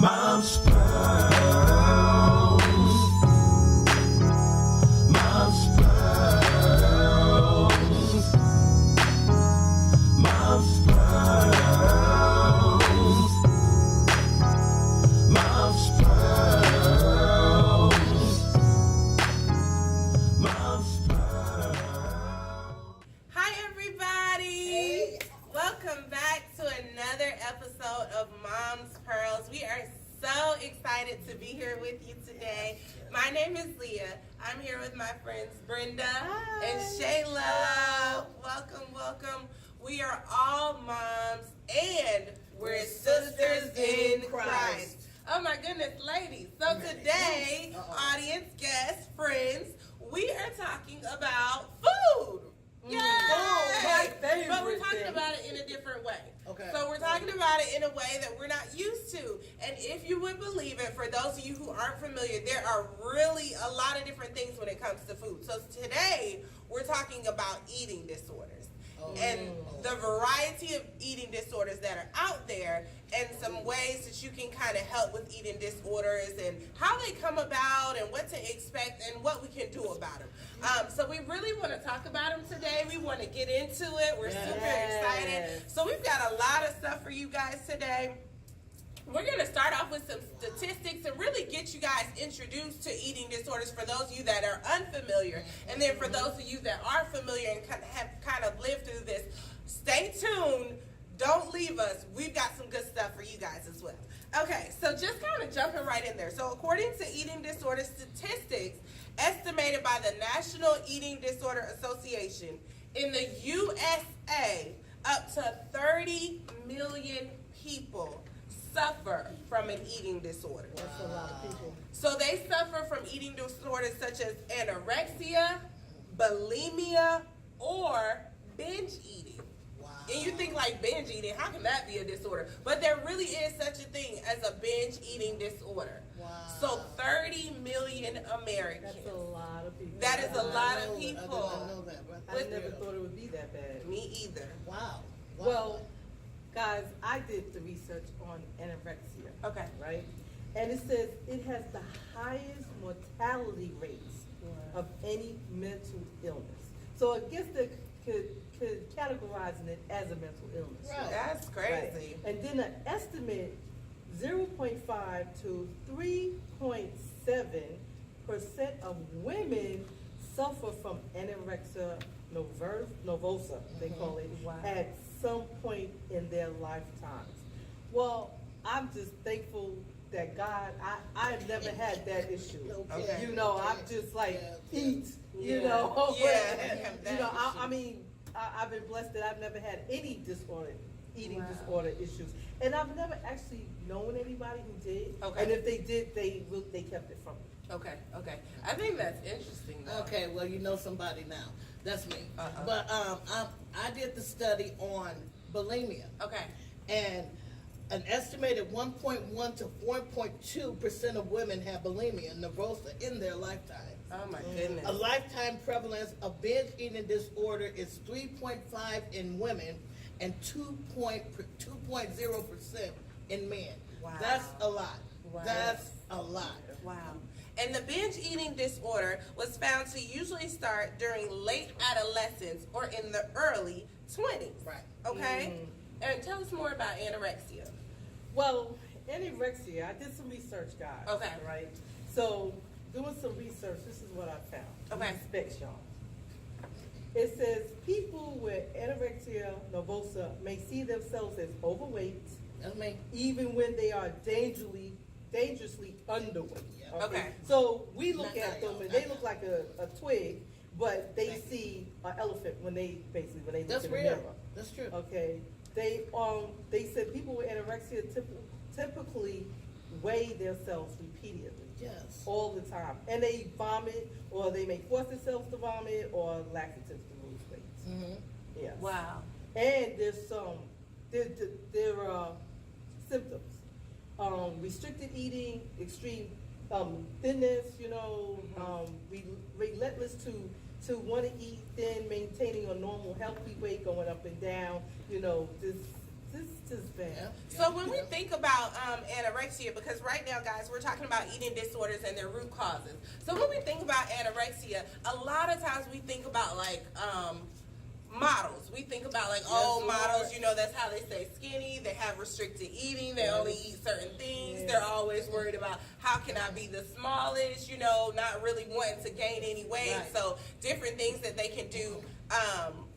Mom's Pearls. Mom's Pearls. Mom's Pearls. Mom's Pearls. Mom's Pearls. Hi, everybody. Welcome back to another episode of Mom's Pearls. We are so excited to be here with you today. My name is Leah. I'm here with my friends Brenda and Shayla. Welcome. We are all moms and we're sisters in Christ. Oh my goodness, ladies. So today, audience, guests, friends, we are talking about food. Yay! my favorite But we're talking thing. about it in a different way. Okay. So we're talking about it in a way that we're not used to. And if you would believe it, for those of you who aren't familiar, there are really a lot of different things when it comes to food. So today, we're talking about eating disorders. And the variety of eating disorders that are out there, and some ways that you can kind of help with eating disorders and how they come about and what to expect and what we can do about them. So we really want to talk about them today. We want to get into it. We're super excited. So we've got a lot of stuff for you guys today. We're going to start off with some statistics and really get you guys introduced to eating disorders for those of you that are unfamiliar. And then for those of you that are familiar and have kind of lived through this, stay tuned. Don't leave us. We've got some good stuff for you guys as well. Okay, so just kind of jumping right in there. So according to eating disorder statistics estimated by the National Eating Disorder Association, in the USA, up to 30 million people suffer from an eating disorder. That's a lot of people. So they suffer from eating disorders such as anorexia, bulimia, or binge eating. And you think like binge eating, how can that be a disorder? But there really is such a thing as a binge eating disorder. So 30 million Americans. That's a lot of people. That is a lot of I did people. not know that. I never thought it would be that bad. Me either. Wow. Well, guys, I did the research on anorexia, Okay. right? And it says it has the highest mortality rates of any mental illness. So I guess they could categorizing it as a mental illness. Right. That's crazy. Right. And then an estimate 0.5 to 3.7% of women suffer from anorexia nervosa, they call it, Wow. at some point in their lifetimes. Well, I'm just thankful that God, I've never had that issue. Okay. You know, I'm just like, eat, you Yeah. know. Yeah, they have that You know, issue. I mean, I've been blessed that I've never had any eating Wow. disorder issues. And I've never actually known anybody who did. Okay. And if they did, they kept it from me. Okay. I think that's interesting though. Okay, well, you know somebody now. That's me. Uh-huh. But I did the study on bulimia, Okay. and an estimated 1.1 to 4.2% of women have bulimia nervosa in their lifetime. Oh my goodness. A lifetime prevalence of binge eating disorder is 3.5 in women and 2.0% in men. Wow. That's a lot. Wow. That's a lot. Wow. And the binge eating disorder was found to usually start during late adolescence or in the early 20s. Right. Okay? And tell us more about anorexia. Well, anorexia, I did some research, guys. Okay. Right? So, doing some research, this is what I found. Okay. These specs, y'all. It says people with anorexia nervosa may see themselves as overweight, That's me. even when they are dangerously underweight. Yeah. Okay. So we look Not at them y'all, and not they look like a twig, but they Thank you. see an elephant when they look That's in the real. mirror. That's true. Okay. They said people with anorexia typically weigh themselves repeatedly. Yes. All the time. And they vomit, or they may force themselves to vomit, or laxatives to lose weight. Mm-hmm. Yes. Wow. And there's some, there are symptoms. Restricted eating, extreme thinness, you know, relentless to want to eat thin, maintaining a normal healthy weight, going up and down, you know, this this is just bad. So when we think about anorexia, because right now, guys, we're talking about eating disorders and their root causes. So when we think about anorexia, a lot of times we think about like models. We think about like, oh, models, you know, that's how they stay skinny. They have restricted eating. They only eat certain things. They're always worried about how can I be the smallest, you know, not really wanting to gain any weight. Right. So different things that they can do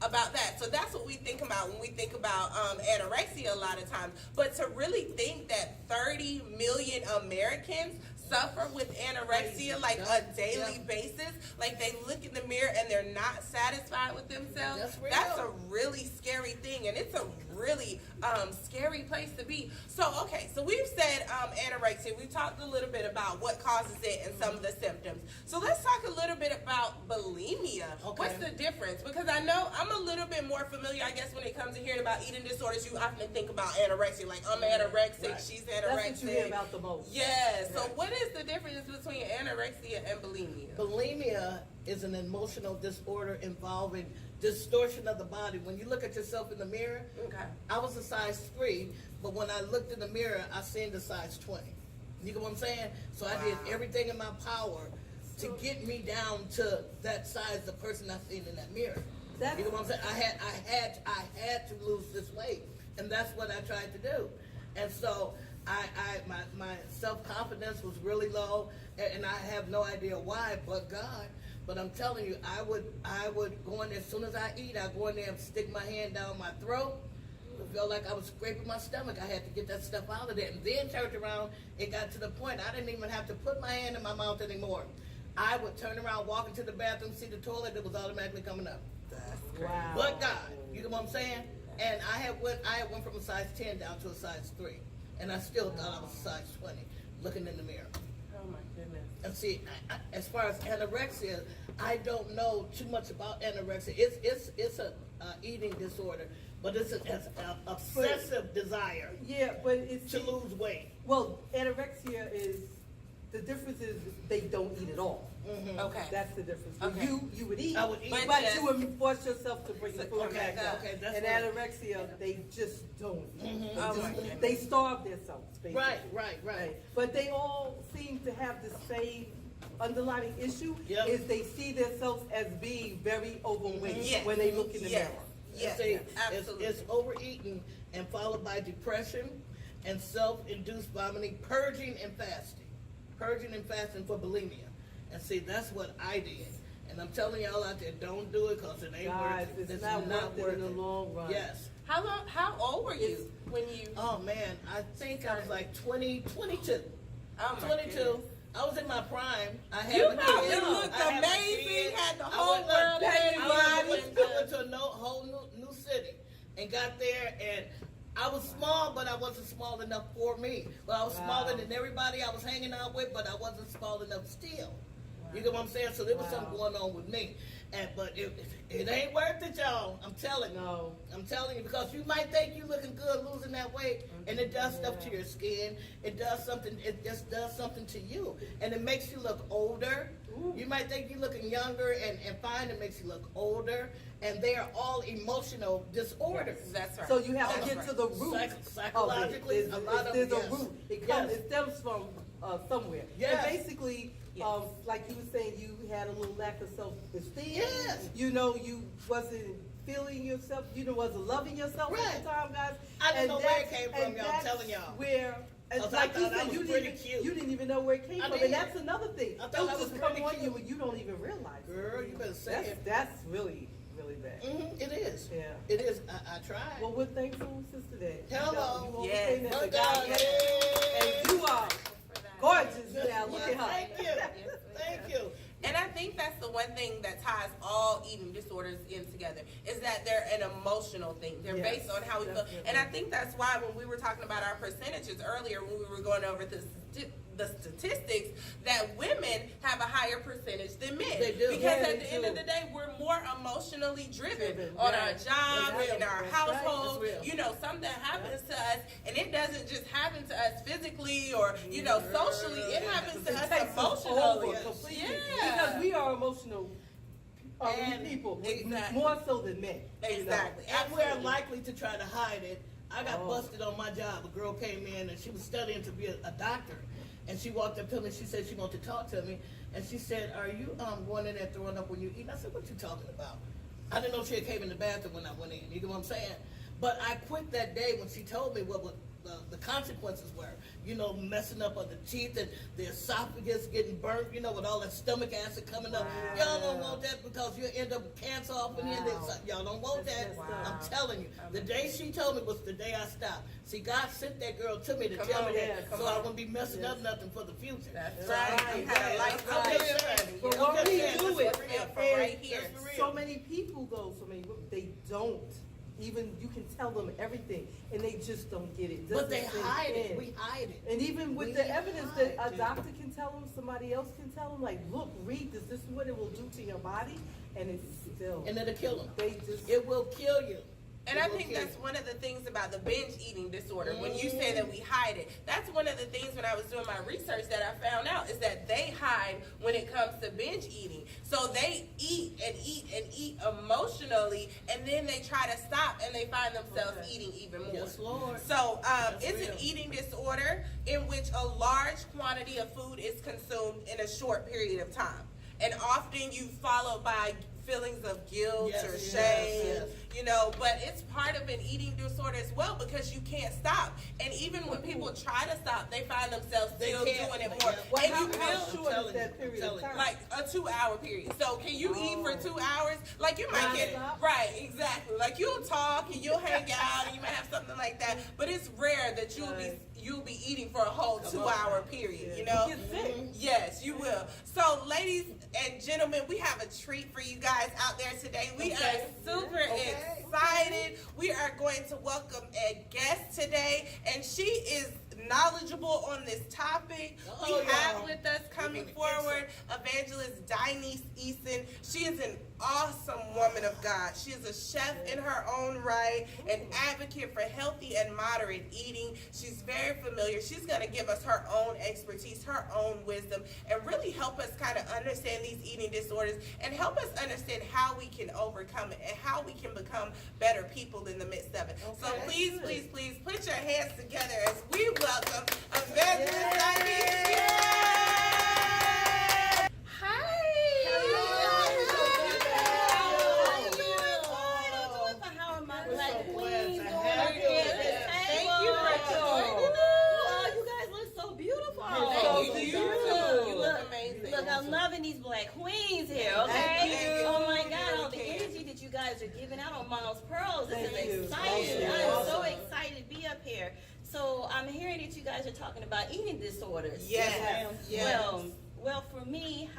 about that. So that's what we think about when we think about anorexia a lot of times. But to really think that 30 million Americans suffer with anorexia like a daily basis, like they look in the mirror and they're not satisfied with themselves, that's a really scary thing, and it's a really scary place to be. So okay, so we've said anorexia. We talked a little bit about what causes it and some of the symptoms. So let's talk a little bit about bulimia. Okay. What's the difference? Because I know I'm a little bit more familiar, I guess, when it comes to hearing about eating disorders. You often think about anorexia, like I'm anorexic, Right. she's That's anorexic. what you hear about the most. Yeah. So what is the difference between anorexia and bulimia? Bulimia is an emotional disorder involving distortion of the body. When you look at yourself in the mirror, Okay. I was a size 3, but when I looked in the mirror, I seen the size 20. You get what I'm saying? So I did Wow. everything in my power to get me down to that size, the person I seen in that mirror. That's- You know what I'm saying? I had to lose this weight, and that's what I tried to do. And so my self-confidence was really low, and I have no idea why, but God. But I'm telling you, I would go in there as soon as I eat. I go in there and stick my hand down my throat. It felt like I was scraping my stomach. I had to get that stuff out of there, and then turned around. It got to the point I didn't even have to put my hand in my mouth anymore. I would turn around, walk into the bathroom, see the toilet, it was automatically coming up. Wow. But God, you know what I'm saying? And I had went from a size 10 down to a size 3, and I still thought I was a size 20, looking in the mirror. Oh my goodness. And see, as far as anorexia, I don't know too much about anorexia. It's a eating disorder, but it's an obsessive desire Yeah, but it's to lose weight. well, anorexia is the difference is they don't eat at all. Okay. That's the difference. Okay. You would eat, I would eat. but But you would force yourself to bring the food Okay, back up. okay, that's And what- anorexia, they just don't eat. They, Oh just- my goodness. they starve themselves, basically. Right. But they all seem to have the same underlying issue, Yep. is they see themselves as being very overweight Yes. when they look in the Yes. mirror. Yes, See, absolutely. it's overeating and followed by depression and self-induced vomiting, purging and fasting for bulimia. And see, that's what I did. And I'm telling y'all out there, don't do it because it ain't Guys, worth it. it's not worth it in the long run. Yes. How old were you when you? Oh man, I think I was like 22. Oh my 22. goodness. I was in my prime. I had You a probably kid. looked I had a amazing, kid. had the I whole went- world look, had I body. went to a whole new city and got there, and I was small, but I wasn't small enough for me. Well, I was smaller than everybody I was hanging out with, but I wasn't small enough still. You get what I'm saying? So there was something going on with me. But it ain't worth it, y'all. I'm telling you. No. I'm telling you, because you might think you looking good losing that weight, and it does stuff to your skin. It does something. It just does something to you, and it makes you look older. You might think you're looking younger and fine. It makes you look older, and they are all emotional disorders. That's right. So you have to That's get right. to the root. Psychologically, of it. a lot of There's them, a yes. root. Yes. It stems from somewhere. Yes. And basically, Yes. like you were saying, you had a little lack of self-esteem. Yes. You know, you wasn't feeling yourself. You wasn't loving yourself at Right. the time, guys. I didn't And know where it that's- came from, and y'all. I'm that's telling y'all. Where, and 'Cause I like you thought I said, was you pretty didn't, cute. you didn't even know where it came I from, didn't. and that's another thing. I thought It'll I was just come pretty on you cute. and you don't even realize it. Girl, you better say it. That's really, really bad. It is. Yeah. It is. I tried. Well, we're thankful, Sister Day. Hello. You always Yes. say that to Oh, God, God, yes. yay. And you are gorgeous now. Look at her. Thank you. Thank you. And I think that's the one thing that ties all eating disorders in together, is that they're an emotional thing. They're Yes, based on how we feel. definitely. And I think that's why when we were talking about our percentages earlier, when we were going over the statistics, that women have a higher percentage than men. They do. Because Yeah, at they the end do. of the day, we're more emotionally driven Driven, on right. our job, That's in our right. household. That's real. You know, something happens to us, and it doesn't just happen to us physically or, you know, socially. It happens to It us takes us over emotionally. completely. Yeah. Because we are emotional And people, exactly. more so than men. Exactly. And we're Absolutely. likely to try to hide it. I got Oh. busted on my job. A girl came in and she was studying to be a doctor. And she walked up to me, she said she wanted to talk to me. And she said, are you going in there throwing up when you eat? I said, what you talking about? I didn't know she had came in the bathroom when I went in. You know what I'm saying? But I quit that day when she told me what the consequences were. You know, messing up of the teeth and the esophagus getting burnt, you know, with all that stomach acid coming up. Wow. Y'all don't want that because you'll end up with cancer off in here. Wow. Y'all don't want That's that. messed up. I'm telling you. The day she told me was the day I stopped. See, God sent that girl to me to Come tell on, me yeah, that come so I on. wouldn't be messing up Yes. nothing for the future. That's So right. I'm You had a life I'm to just live. saying. But I'm what just we saying, do that's it, for real, and from right here. that's for real. so many people though, so many people, they don't. Even you can tell them everything, and they just don't get it. But they Doesn't sink hide it. in. We hide it. And even with We the evidence that hide a it. doctor can tell them, somebody else can tell them, like, look, read this. This is what it will do to your body, and it's still. And it'll kill them. They just. It will kill you. And It I will think kill that's you. one of the things about the binge eating disorder. When you say that we hide it, that's one of the things when I was doing my research that I found out is that they hide when it comes to binge eating. So they eat and eat and eat emotionally, and then they try to stop and they find themselves Okay. eating even more. Yes, Lord. So That's it's an real. eating disorder in which a large quantity of food is consumed in a short period of time. And often you followed by feelings of guilt Yes, or yes, shame, yes. you know, but it's part of an eating disorder as well because you can't stop. And even when people try to stop, they find themselves They still can't. doing it Yeah. more. Well, And how you feel short telling is that you, period I'm of telling time? like a 2-hour period. So can you eat for Oh. 2 hours? Like you might get Non-stop? right, exactly. Like you'll talk and you'll hang out and you might have something like that. But it's rare that Right. you'll be eating for a whole Come 2-hour on. period. You Yeah. know. You get sick. Yes, you will. So, ladies and gentlemen, we have a treat for you guys out there today. We Okay. are super Okay. excited. We are going to welcome a guest today, and she is knowledgeable on this topic. Oh, We have y'all. with us coming We're gonna get forward Evangelist Dinese Eason. She is an awesome woman of God. She is a chef in her own right, an advocate for healthy and moderate eating. She's very familiar. She's going to give us her own expertise, her own wisdom, and really help us kind of understand these eating disorders and help us understand how we can overcome it and how we can become better people in the midst of it. So Okay. please, please, please put your hands together as we welcome Evangelist Dinese. Yay! Look, I'm loving these black queens here, okay? Thank you. Oh my God, all the energy that you guys are giving out on Miles Pearls. This Thank you. is exciting. Awesome. I'm so Awesome. excited to be up here. So I'm hearing that you guys are talking about eating disorders. Yes. Yes. Well, for me,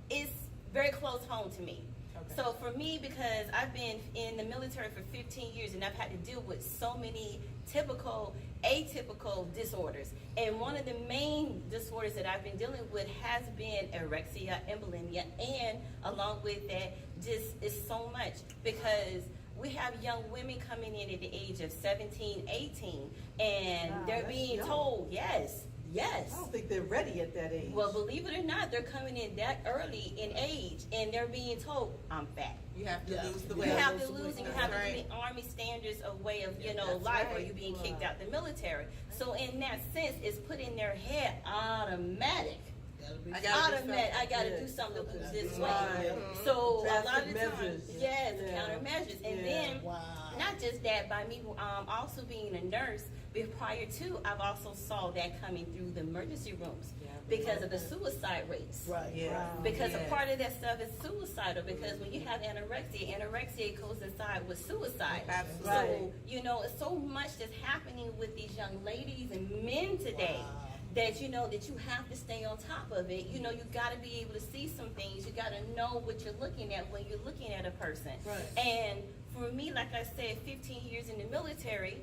it's very close home to me. Okay. So for me, because I've been in the military for 15 years and I've had to deal with so many typical, atypical disorders. And one of the main disorders that I've been dealing with has been anorexia and bulimia, and along with that, just is so much because we have young women coming in at the age of 17, 18, and Wow, they're that's being young. told, yes. I don't think they're ready at that age. Well, believe it or not, they're coming in that early in age, and they're being told, I'm fat. You have to Yeah. lose the You weight. have to lose, and you That's have to right. meet Army standards of way of, That's life, or right. you being kicked out the military. So in that sense, it's put in their head automatic. Gotta be I gotta do Automatic, I gotta Yeah. do something to lose this Right. weight. Mhm. So a lot Drastic of the times, measures. yes, Yeah. countermeasures. And Yeah. then, Wow. not just that, by me also being a nurse, but prior to, I've also saw that coming through the emergency rooms Yeah. because of the suicide rates. Right. Yeah. Right. Because Yes. a part of that stuff is suicidal, because when you have anorexia coincides with suicide. Absolutely. So, it's so much that's happening with these young ladies and men today. Wow. That that you have to stay on top of it. You gotta be able to see some things. You gotta know what you're looking at when you're looking at a person. Right. And for me, like I said, 15 years in the military,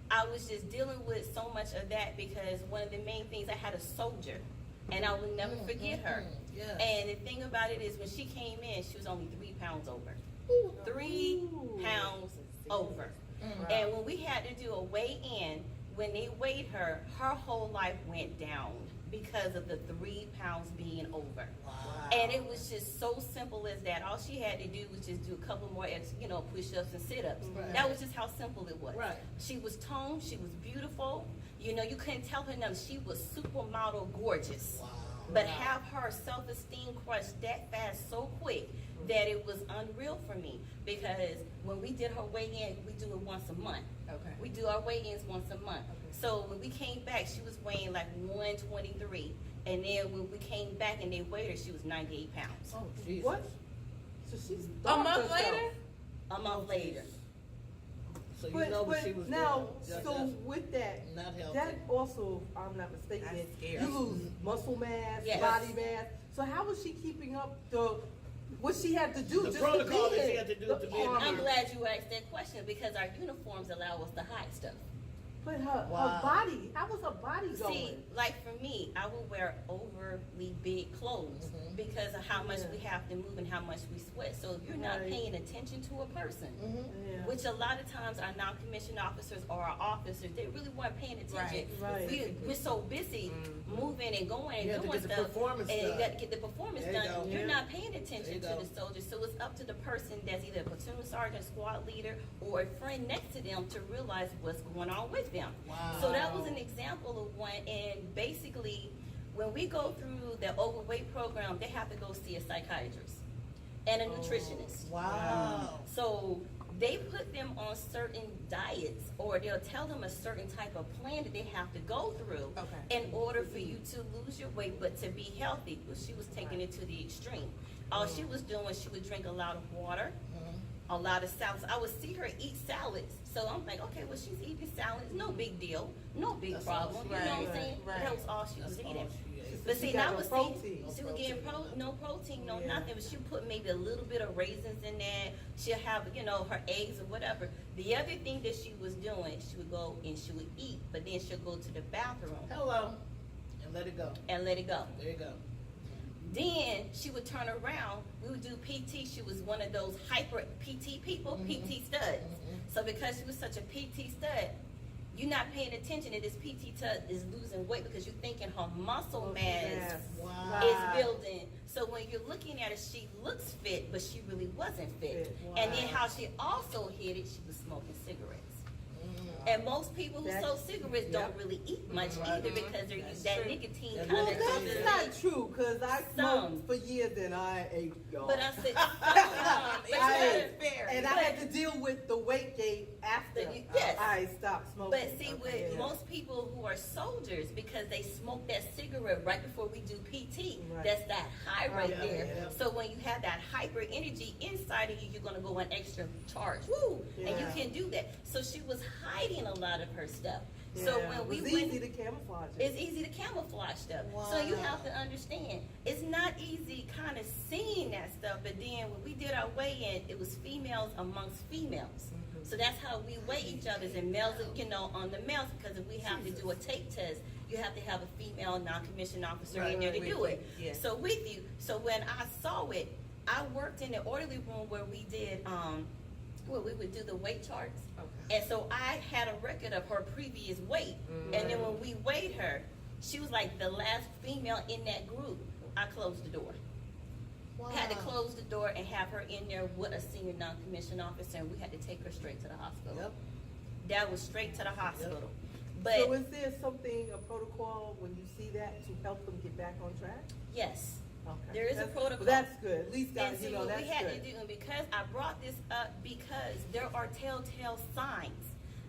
I was just dealing with so much of that because one of the main things, I had a soldier, and I will never forget her. Yes. And the thing about it is, when she came in, she was only 3 pounds over. 3 Ooh. pounds over. Mm. And when we had to do a weigh-in, when they weighed her, her whole life went down. because of the 3 pounds being over. Wow. And it was just so simple as that. All she had to do was just do a couple more, push-ups and sit-ups. Right. That was just how simple it was. Right. She was toned. She was beautiful. You couldn't tell her nothing. She was supermodel gorgeous. Wow. But have her self-esteem crushed that fast so quick that it was unreal for me. Because when we did her weigh-in, we do it once a month. Okay. We do our weigh-ins once a month. So when we came back, she was weighing like 123. And then when we came back and they weighed her, she was 98 pounds. Oh, Jesus. What? So she's A starved month herself. later? A month later. So you know what she was now, doing. so with that, Not healthy. that also, if I'm not mistaken, That's scary. you lose muscle mass, Yes. body mass. So how was she keeping up what she had to do The just protocol to be that she in had to do the to be in armor? I'm glad you asked that question because our uniforms allow us to hide stuff. But her Wow. body, how was her body going? See, like for me, I will wear overly big clothes because of how much Yeah. we have to move and how much we sweat. So if you're not Right. paying attention to a person, Yeah. which a lot of times our non-commissioned officers or our officers, they really weren't paying attention. Right. We're so busy moving and going You and have to doing get the stuff, performance and you done. got to get the performance There you done. go. You're Yeah. not paying There attention you to go. the soldiers, so it's up to the person that's either a platoon sergeant, squad leader, or a friend next to them to realize what's going on with them. Wow. So that was an example of one, and basically, when we go through the overweight program, they have to go see a psychiatrist and a nutritionist. Wow. So they put them on certain diets, or they'll tell them a certain type of plan that they have to go through Okay. in order for you to lose your weight, but to be healthy. But she was taking it to the extreme. All she was doing, she would drink a lot of water, a lot of salads. I would see her eat salads. So I'm like, okay, well, she's eating salads. No big deal. No big That's all problem. she You know what I'm ate. saying? Right. That was all she was That's all eating. she ate. But She see, got now no was protein. she was getting no protein, no Yeah. nothing. But she put maybe a little bit of raisins in there. She'll have, her eggs or whatever. The other thing that she was doing, she would go and she would eat, but then she'll go to the bathroom Hello. And let it go. and let it go. There you go. Then she would turn around. We would do PT. She was one of those hyper PT people, PT studs. So because she was such a PT stud, you're not paying attention that this PT stud is losing weight because you're thinking her muscle mass Wow. is building. So when you're looking at her, she looks fit, but she really wasn't fit. Fit. And then Wow. how she also hid it, she was smoking cigarettes. And most people who smoke cigarettes don't really eat much either because they're That's that true. nicotine That's Well, kind true. of that's not true, cause I Some. smoked for years and I ate y'all. But I said, It's I- fair. And I had to deal with the weight gain after Yes. I stopped smoking. But see, with Yeah. most people who are soldiers, because they smoke that cigarette right before we do PT, Right. that's that high right Yeah, there. yeah. So when you have that hyper energy inside of you, you're gonna go on extra charge. Woo! And you Yeah. can do that. So she was hiding a lot of her stuff. So Yeah, when we it was went, easy to camouflage it. it's easy to camouflage stuff. So you Wow. have to understand, it's not easy kind of seeing that stuff, but then when we did our weigh-in, it was females amongst females. So that's how we weigh each other, and males, on the males, because if we have to do a tape test, you have to have a female non-commissioned officer in there to do it. Yeah. So with you, so when I saw it, I worked in the orderly room where we did, where we would do the weight charts. And so I had a record of her previous weight. And then when we weighed her, she was like the last female in that group. I closed the door. Wow. Had to close the door and have her in there with a senior non-commissioned officer, and we had to take her straight to the hospital. Yep. That was straight to the hospital. So But is there something, a protocol, when you see that, to help them get back on track? yes, Okay. there is a That's- protocol. Well, that's good, at least, And see, what that's we had good. to do, and because I brought this up, because there are telltale signs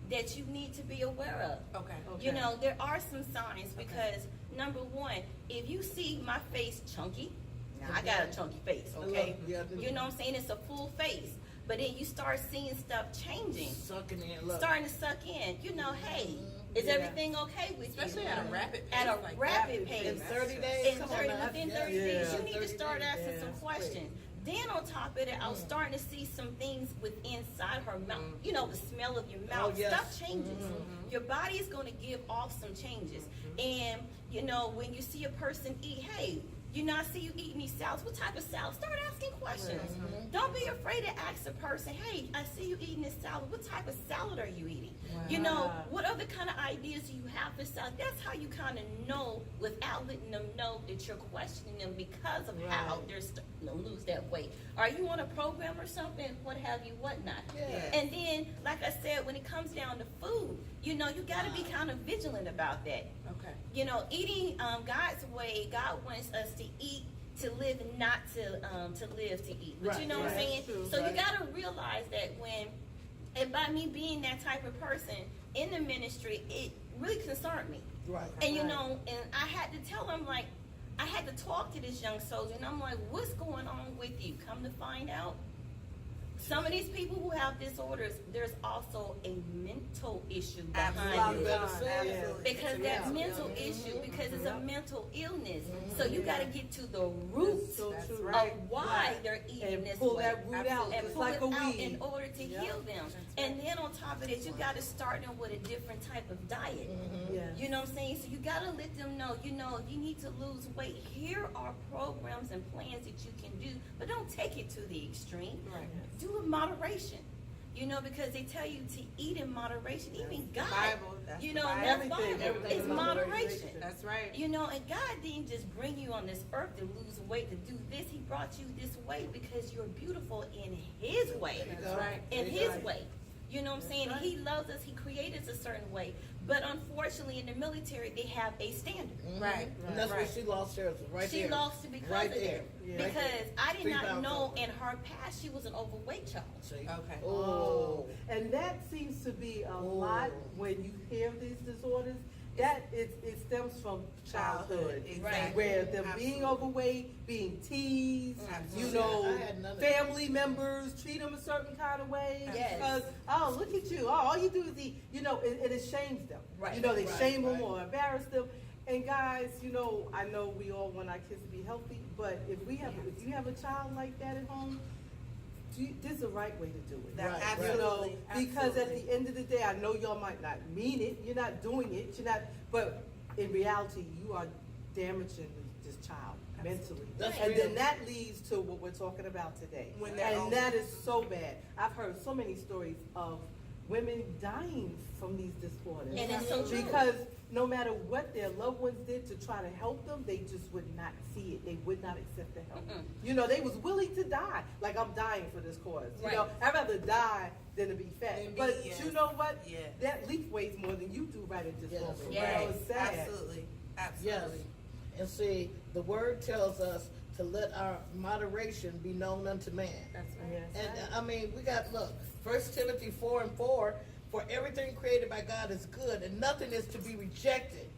that you need to be aware of. Okay. You Okay. know, there are some signs because number one, if you see my face chunky, now I got a chunky face, okay? Yeah. You know what I'm saying? It's a full face. But then you start seeing stuff changing, Sucking in. Look. starting to suck in. You know, hey, is Yeah. everything okay with Especially you? at a rapid pace. At a like rapid that. pace. In 30 That's days. In Come on 30, now. within Yeah. 30 Yeah. days, you need to 30 start days. asking Yeah, some that's questions. Then on top of it, I was starting to see some things with inside her mouth. You know, the smell of your mouth. yes. Stuff changes. Your body is going to give off some changes. And, you know, when you see a person eat, hey, I see you eating these salads. What type of salad? Start asking questions. Don't be afraid to ask a person, hey, I see you eating this salad. What type of salad are you eating? You know, Wow. what other kind of ideas do you have for stuff? That's how you kind of know without letting them know that you're questioning them because of how Right. they're starting to lose that weight. Are you on a program or something? What have you, whatnot? Yeah. And then, like I said, when it comes down to food, you know, you got to be kind of vigilant about that. Okay. You know, eating God's way, God wants us to eat to live and not to live to eat. But you Right, know what I'm right. saying? True, So right. you got to realize that and by me being that type of person in the ministry, it really concerned me. Right. And you Right. know, and I had to tell him, like, I had to talk to this young soldier, and I'm like, what's going on with you? Come to find out, some of these people who have disorders, there's also a mental issue behind Absolutely. it. better say it. Absolutely. Because It's a that mental mental illness. issue, because it's a mental illness. Mhm. So you gotta get to the root That's so That's true. right. of why Right. they're eating And this pull way. that root out, Absolutely. And just pull like it a out weed. in order to Yeah. heal them. And then on top of it, you gotta start them with a different type of diet. Yeah. You know what I'm saying? So you gotta let them know, you know, if you need to lose weight, here are programs and plans that you can do, but don't take it to the extreme. Right. Do it in moderation. You know, because they tell you to eat in moderation. Even God, Bible, that's you the know, Bible. that's Everything, Bible. everything It's is moderation. moderation. That's right. You know, and God didn't just bring you on this earth to lose weight, to do this. He brought you this way because you're beautiful in His way. That's right. In That's His right. way. You know what I'm saying? right. He loves us. He created us a certain way. But unfortunately, in the military, they have a standard. Right. And that's where Right. she lost hers, right She there. lost it because Right of there. that. Yeah. Because I did 3 not pounds know over. in her past she was an overweight child. See? Okay. Oh. And that seems to be a Oh. lot when you hear these disorders. That it stems from childhood. Exactly. Where them being Absolutely. overweight, being teased, Absolutely. you know, I had none of family members treat them a certain kind of way. Yes. Because, oh, look at you. Oh, all you do is eat. You know, it shames them. Right. You know, they Right, shame them right. or embarrass them. And guys, you know, I know we all want our kids to be healthy, but if you have a child like that at home, this is the right way to do it. That- Right, You know, absolutely. because at Absolutely. the end of the day, I know y'all might not mean it, you're not doing it, but in reality, you are damaging this child mentally. That's And real. then that leads to what we're talking about today. When they're And older. that is so bad. I've heard so many stories of women dying from these disorders. And it's so true. Because no matter what their loved ones did to try to help them, they just would not see it. They would not accept the help. Mm-mm. You know, they was willing to die. Like, I'm dying for this cause. You Right. know, I'd rather die than to be fat. Than be, But yes. you know what? Yeah. That leaf weighs more than you do right at this Yes. moment. Yes. You know, it's sad. Absolutely. Yes. Absolutely. And see, the word tells us to let our moderation be known unto man. That's right. Yes, And right. I mean, we got, look, 1 Timothy 4:4, for everything created by God is good, and nothing is to be rejected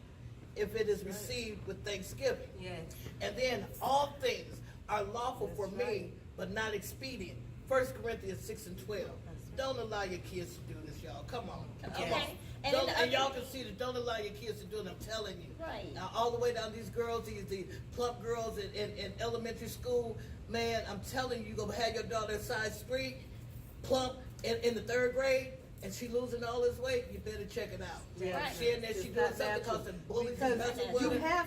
if it is received with thanksgiving. Yes. And then all things are lawful for That's me, right. but not expedient. 1 Corinthians 6:12. Don't allow your kids to do this, y'all. Come on. Come Okay. on. And Don't, then and the y'all other- can see that. Don't allow your kids to do it. I'm telling you. Right. Now, all the way down these girls, these plump girls in elementary school, man, I'm telling you, you're gonna have your daughter size 3, plump in the 3rd grade, and she losing all this weight. You better check it out. Yeah. Right. She in there, she It's doing not something natural. because the bullies Because is messing with you her. have,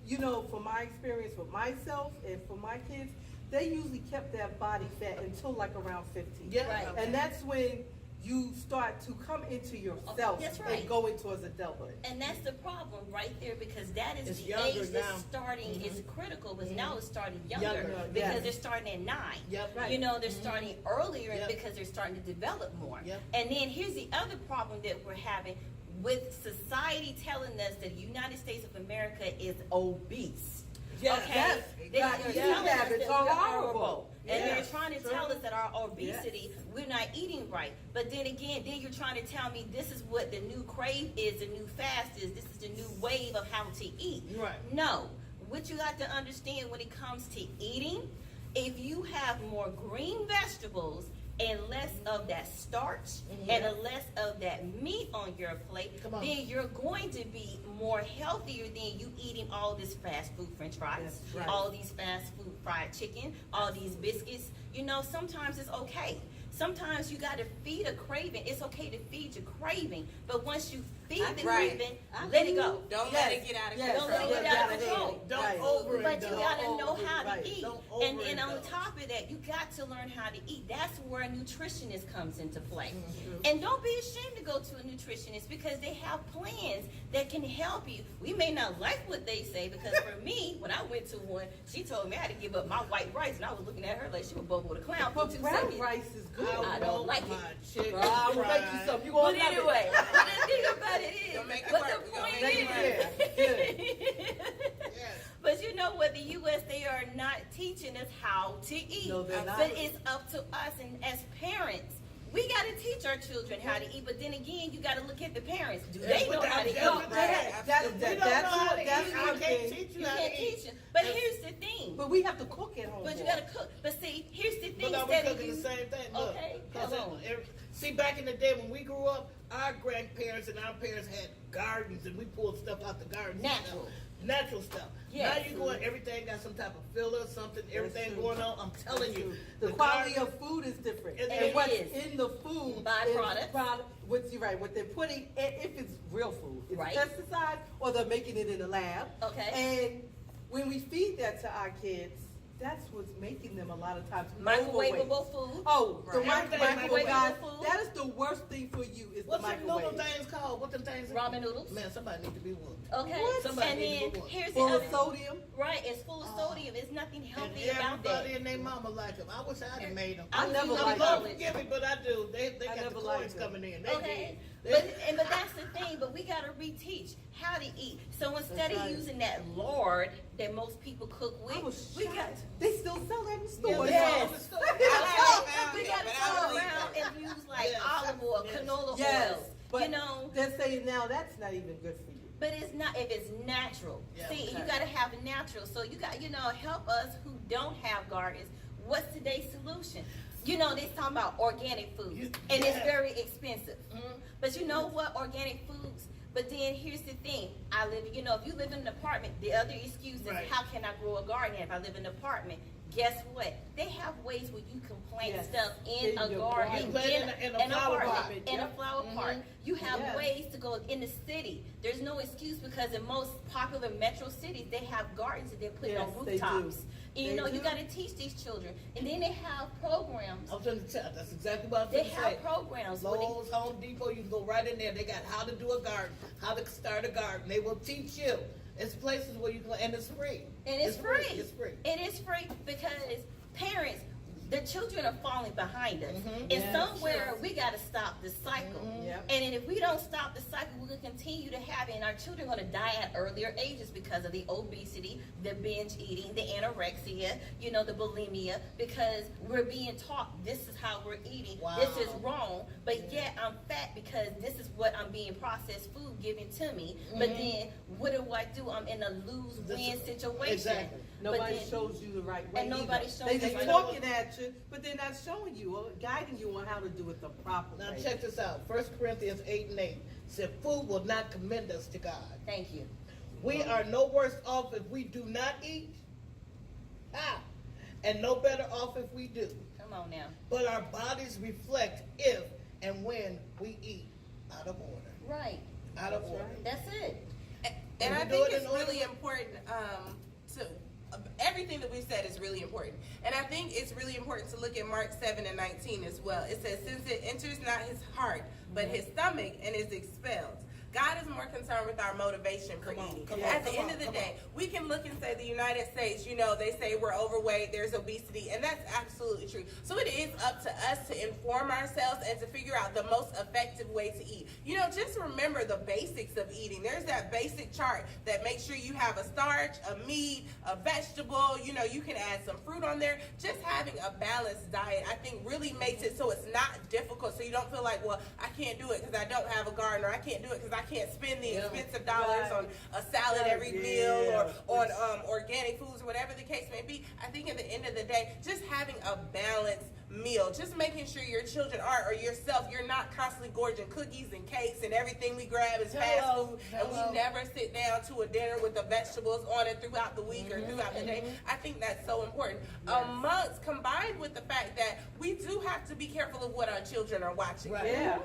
you know, from my experience with myself and for my kids, they usually kept their body fat until like around 15. Yeah. Right. And that's when you start to come into yourself That's right. and going towards adulthood. And that's the problem right there, because that is It's the younger age now. that's starting is critical, because now it's starting younger, Younger, because yes. they're starting at 9. Yep. Right. You know, they're starting earlier Yep. because they're starting to develop more. Yep. And then here's the other problem that we're having with society telling us that the United States of America is obese. Yes. Okay? Yes. They are Right. telling Eating us habits that are we're horrible. And they're Yes. trying to Sure. tell us that our obesity, we're not eating right. But then again, then you're trying to tell me this is what the new crave is, the new fast is, this is the new wave of how to eat. Right. No. What you got to understand when it comes to eating, if you have more green vegetables and less of that starch and a less of that meat on your plate, Come on. then you're going to be more healthier than you eating all this fast food french fries, That's right. all these fast food fried chicken, all these biscuits. You know, sometimes it's okay. Sometimes you got to feed a craving. It's okay to feed your craving. But once you feed the Right. craving, let it go. Don't Yes, let it get out of yes, control. Don't let it get out of control. Don't Right. overindulge. But you gotta know how Right. to eat. Don't And then on overindulge. top of that, you got to learn how to eat. That's where a nutritionist comes into play. Mm-hmm. And don't be ashamed to go to a nutritionist because they have plans that can help you. We may not like what they say because for me, when I went to one, she told me I had to give up my white rice and I was looking at her like she was Bobo the Clown for But 2 brown seconds. rice is good. I don't like it. My chicken Bro, I will make you fried. some. You But gonna love anyway, it. the thing about it is, Don't make it but work. the We gonna point make it is, Yes. but you know what, the U.S., they are not teaching us how to eat. No, they're not. But it's up to us, and as parents, we got to teach our children how to eat. But then again, you got to look at the parents. Do they know how to eat? Without That- doubt, if we don't know that's how what- to that's eat, one I can't thing. teach you You how can't to eat. teach them. But here's the thing. But we have to cook at home. But you boy. got to cook. But see, here's the thing. But now we're Instead of cooking you, the same thing. Look, Okay, 'cause come on. see, back in the day when we grew up, our grandparents and our parents had gardens, and we pulled stuff out the garden. Natural. Natural stuff. Yes. Now you going, everything got some type of filler, something, everything true. going on. I'm telling you, The quality garden- of food is different. And And it what's is. in the food Byproducts. is what you're right, what they're putting, if it's real food. It's Right. pesticides or they're making it in a lab. Okay. And when we feed that to our kids, that's what's making them a lot of times microwavable overweight. food. Oh, the Right. microwave, guys, Microwavable food. that is the worst thing for you is What's the them little microwave. things called? What them things? Ramen noodles. Man, somebody need to be whooped. Okay. What? Somebody And needs to then be whooped. here's the Full other of sodium. Right, it's full of sodium. It's nothing And healthy about that. everybody and their mama like them. I wish I'd have made them. I never was liked in them. college. Forgive me, but I do. They I got the never coins liked them. coming in. They Okay, did. but that's the thing. But we gotta reteach how to eat. So instead of right. using that lard that most people cook I with, was we shocked. got They still sell that in the Yeah, store. they Yes. all in the store. we Yeah, gotta but I turn believe around that. and use like Yes. olive oil, Yes. canola Yes, oil. but You know, they're saying now that's not even good for you. but it's not if it's natural. Yeah, See, okay. you gotta have it natural. So you got, help us who don't have gardens. What's today's solution? They talking about organic foods, and it's Yeah. very expensive. But you know what? Organic foods. But then here's the thing. If you live in an apartment, the other excuse is, Right. how can I grow a garden if I live in an apartment? Guess what? They have ways where you can plant Yes. stuff in In a your garden, garden. You plant in a flower apartment, pot. in a Yep. flower pot. You have Yes. ways to go in the city. There's no excuse because in most popular metro cities, they have gardens that they're putting Yes, on they do. rooftops. And They you do. got to teach these children. And then they have programs. I was going to tell. That's exactly what I was They going to say. have programs where they Lowe's, Home Depot, you can go right in there. They got how to do a garden, how to start a garden. They will teach you. It's places where you can, and it's free. And it's free. It's free. It is free because parents, the children are falling behind us. Mhm. And Yes. somewhere we got to stop the cycle. Yep. And then if we don't stop the cycle, we're going to continue to have it. And our children are going to die at earlier ages because of the obesity, the binge eating, the anorexia, the bulimia, because we're being taught this is how we're eating. Wow. This is wrong. But yet I'm fat because this is what I'm being processed food given to me. But then what do? I'm in a lose-win situation. Exactly. But Nobody then- shows you the right way. And nobody shows They you just the right talking at you, but they're not showing you or guiding you on how to do it the proper Now way. check this out. 1 Corinthians 8:8 said, "Food will not commend us to God. Thank you. We are no worse off if we do not eat, and no better off if we do. Come on now. But our bodies reflect if and when we eat out of order. Right. Out of That's order. right. That's it. And I we do think it it's in order- really important to everything that we said is really important. And I think it's really important to look at Mark 7:19 as well. It says, since it enters not his heart, but his stomach and is expelled. God is more concerned with our motivation for Come on, eating. come on, At the come end on, of the come day, we can look and say the United States, they say we're overweight, there's obesity, and that's absolutely true. So it is up to us to inform ourselves and to figure out the most effective way to eat. Just remember the basics of eating. There's that basic chart that makes sure you have a starch, a meat, a vegetable, you can add some fruit on there. Just having a balanced diet, I think, really makes it so it's not difficult, so you don't feel like, well, I can't do it because I don't have a garden, or I can't do it because I can't spend the Yeah. expensive dollars Right. on a salad every Yeah. meal or on organic foods or whatever the case may be. I think at the end of the day, just having a balanced meal, just making sure your children or yourself, you're not constantly gorging cookies and cakes and everything we grab is fast Hello. food, and Hello. we never sit down to a dinner with the vegetables on it throughout the week or throughout the day. I think that's so important. Combined with the fact that we do have to be careful of what our children are watching. Right. Yeah.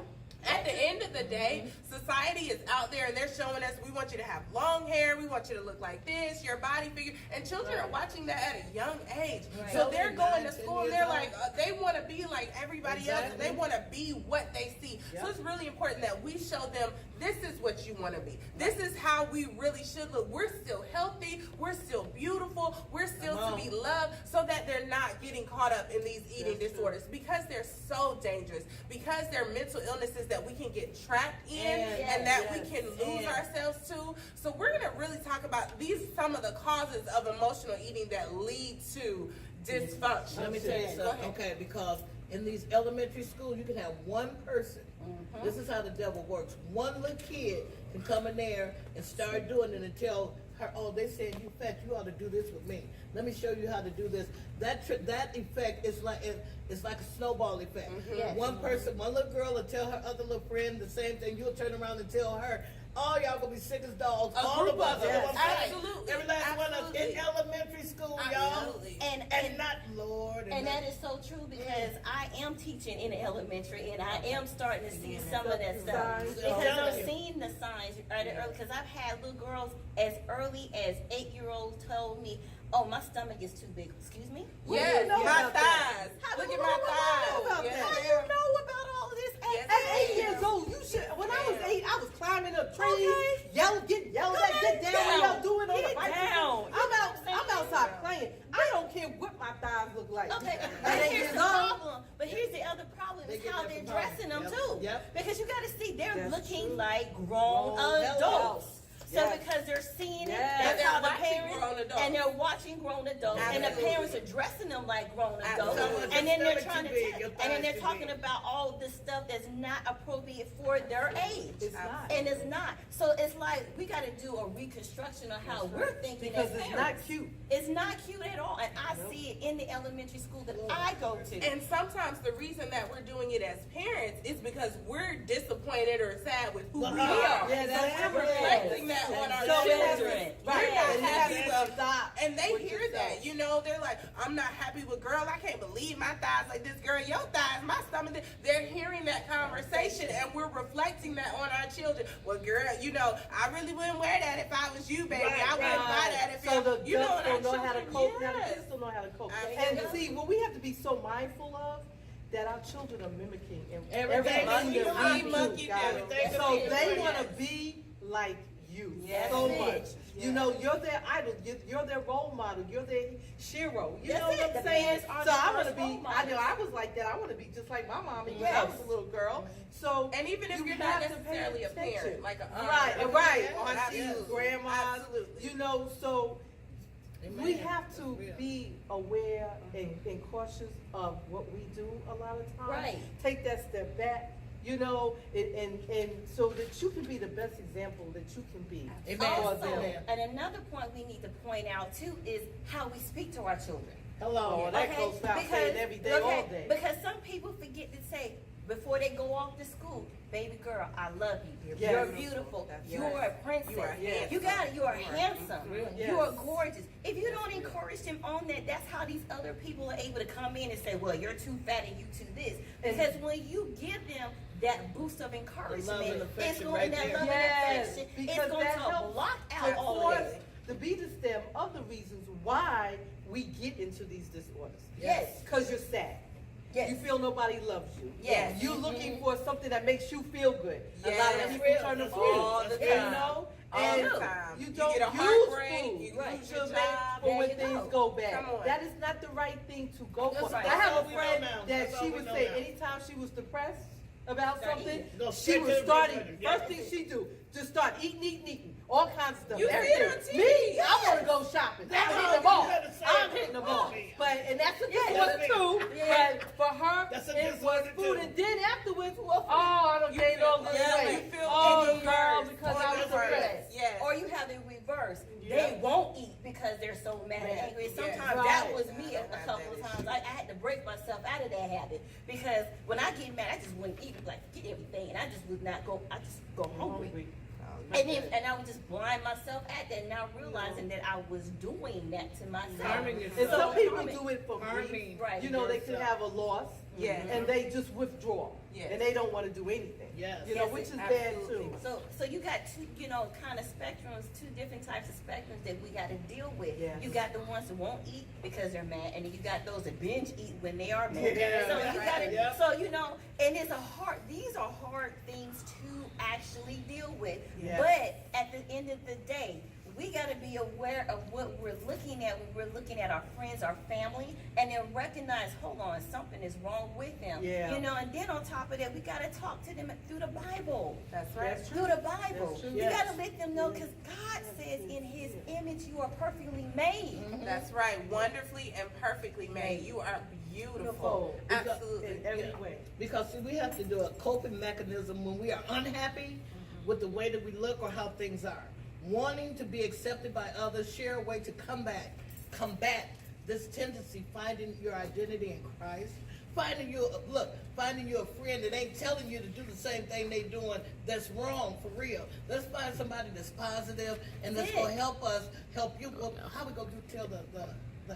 At the end of the day, society is out there and they're showing us, we want you to have long hair, we want you to look like this, your body figure, and children are watching that at a young age. Right. So they're going to 9, 10 school and years they're old. like, they want to be like everybody else, and they Exactly. want to be what they see. So it's really important that we show them, this is what you want to be. This is how we really should look. We're still healthy, we're still beautiful, we're still to be loved, so that they're not getting caught up in these eating disorders, because they're so dangerous, because they're mental illnesses that we can get trapped in and that we can lose ourselves to. So we're going to really talk about some of the causes of emotional eating that lead to dysfunction. Let me tell you Go something, ahead. okay, because in these elementary schools, you can have one person. This is how the devil works. One little kid can come in there and start doing it and tell her, oh, they said you fat, you ought to do this with me. Let me show you how to do this. That effect is like it's like a snowball effect. Yes. One person, one little girl will tell her other little friend the same thing. You'll turn around and tell her, oh, y'all gonna be sick as dogs. A All group of us. of are us. gonna fight. Absolutely. Every last one of us in Absolutely. elementary school, y'all. Absolutely. And not Lord. And that is so true, because I am teaching in the elementary and I am starting to see some of that stuff. Signs. Because telling I'm you. seeing the signs right early, because I've had little girls as early as 8-year-olds told me, oh, my stomach is too big. Excuse me? Yes, you know my about that? thighs. How- Look at what- my what- thighs. about Yes, that? How they you are. know about all of this? Yes, At ma'am. 8 years old, you should. When I was Ma'am. 8, I was climbing up trees, Okay. get yelled at, get down, down. what y'all doing on the Get bicycle. down. I'm outside playing. I don't care what my thighs look like. Okay, At but 8 here's years the old, problem. But here's the other problem They is get how that they're from home. dressing them Yep. too. Yep. Because you got to see they're That's looking true. like grown Grown adults. adults. So Yes. because they're seeing it, Yes. that's And they're how the watching parents grown adults. and they're watching grown adults, and the Absolutely. parents are dressing them like grown adults, Absolutely. and then they're Your trying to, stomach too big, your and then they're thighs too talking big. about all this stuff that's not appropriate for their age. It's not. And it's not. So it's like we got to do a reconstruction of how we're thinking because as it's parents. not cute. It's not cute at all, and I see it in the elementary school that I go to. And sometimes the reason that we're doing it as parents is because we're disappointed or sad with who we are. Yeah, that's so we're true. reflecting that on our So it has children. to- right, We're not it has happy to with stop and they with hear yourself. that, you know, they're like, I'm not happy with girl, I can't believe my thighs like this, girl, your thighs, my stomach. They're hearing that conversation and we're reflecting that on our children. Well, girl, you know, I really wouldn't wear that if I was you, baby. I wouldn't buy that if So the you know adults what don't know how to cope. Now the Yes. kids don't know how to cope. Absolutely. And see, what we have to be so mindful of, that our children are mimicking Everything everything that that we we monkey do, do. guys. Everything So that we they do. want to be like you Yes. so That's much. it. You know, you're their idol. You're their role model. You're their hero. You That's know it. what The I'm saying? parents are So the I want to first be. role I know models. I was like that. I want to be just like my mommy when I Yes. was a little girl. So And even if you you're have not to pay necessarily a attention. parent, like a aunt, right, or right, whatever. aunties, Absolutely. grandmas, Absolutely. you know. So we Amen. have to Real. be aware and cautious of what we do a lot of times. Right. Take that step back, you know, and so that you can be the best example that you can be. Amen. for Also, them. Amen. and another point we need to point out too is how we speak to our children. Oh, Hello. that goes without saying every day, all day. Because some people forget to say before they go off to school, baby girl, I love you. Yes. You're beautiful. That's You're right. a princess. You are Yes. You got it. You are handsome. Yes. You are gorgeous. If you don't encourage them on that, that's how these other people are able to come in and say, well, you're too fat and you too this. Because when you give them that boost of encouragement, love and it's affection going right that there. love Yes, and affection, because it's going that to helps block to out all of force that. to be the stem of the reasons why we get into these disorders. Yes. Because you're sad. Yes. You feel nobody loves you. Yes. You're looking for something that makes you feel good. A lot Yes. of people Real. turn to That's food. real. All the You time. know? All And the time. you You don't get a use heartbreak, food you Right. lose to your make job. for There when you things go. go bad. Come on. That is not the right thing to go That's for. right. I have That's all a we know friend now. that That's all she we would know say now. anytime she was depressed about Start something, eating. Go she straight would to the start refrigerator. eating. First thing she do, just start eating. All kinds of stuff. You see it everything. on TV, Me, yes. I want to go shopping. That's I'm all hitting the you ball. gotta say. I'm hitting the ball. Okay. But and that's a Yeah, disorder that's too. me. Yeah. But for her, That's a it was disorder, food, too. and then afterwards, oh, I don't You gained feel- all this yeah, weight. you feel Oh, any girl, worse. because Or I was the worse. depressed. Yes. Or you have the reverse. Yeah. They won't eat because they're so mad and Yeah. angry. Yeah. Sometimes Right. that was me a I have couple that of times. I had to break myself out of that habit because when I get mad, I just wouldn't eat, like get everything, and I just would not go. I just go hungry. And I would just blind myself at that, not realizing that I was doing that to myself. Harming yourself. And some So, people harming- do it for grief. Harming Right. You know, they could yourself. have a loss. Yes. And they just withdraw. Yes. And they don't want to do anything. Yes. You know, Yes, which is absolutely. bad too. So you got two, kind of spectrums, two different types of spectrums that we got to deal with. Yes. You got the ones that won't eat because they're mad, and then you got those that binge eat when they are mad. Yeah, So that's you right. got to, Yep. so and these are hard things to actually deal with. Yes. But at the end of the day, we got to be aware of what we're looking at when we're looking at our friends, our family, and then recognize, hold on, something is wrong with them. Yeah. And then on top of that, we got to talk to them through the Bible. That's right. That's Through the Bible. That's true. You Yes. gotta let them know, because God says in his image you are perfectly made. That's right. Wonderfully and perfectly made. You are beautiful. Beautiful. Absolutely. In every Yeah. way. Because see, we have to do a coping mechanism when we are unhappy with the way that we look or how things are. Wanting to be accepted by others, share a way to combat this tendency, finding your identity in Christ. Finding you a friend that ain't telling you to do the same thing they doing that's wrong for real. Let's find somebody that's positive and that's That's gonna it. help you. Well, how we gonna tell the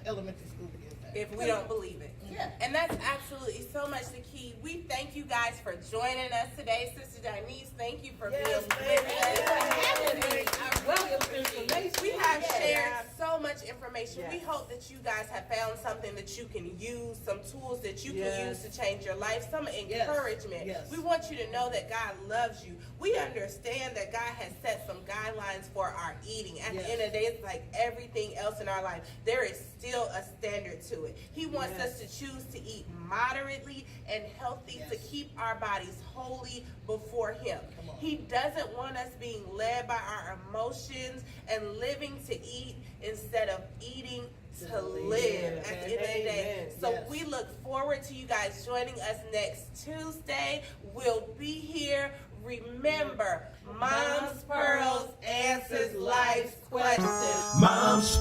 elementary school to get that? If we don't believe it. Yeah. And that's absolutely so much the key. We thank you guys for joining us today. Sister Denise, thank you for Yes, being with ma'am. us. Welcome information. We have Yeah. shared so much information. Yes. We hope that you guys have found something that you can use, some tools that you Yes. can use to change your life, some encouragement. Yes. We want you to know that God loves you. We understand that God has set some guidelines for our eating. At Yes. the end of the day, it's like everything else in our life. There is still a standard to it. He wants Yes. us to choose to eat moderately and healthy to Yes. keep our bodies holy before Him. Come on. He doesn't want us being led by our emotions and living to eat instead of eating to live at the end of the day. Amen. So Yes. we look forward to you guys joining us next Tuesday. We'll be here. Remember, Mom's Pearls answers life's questions. Mom's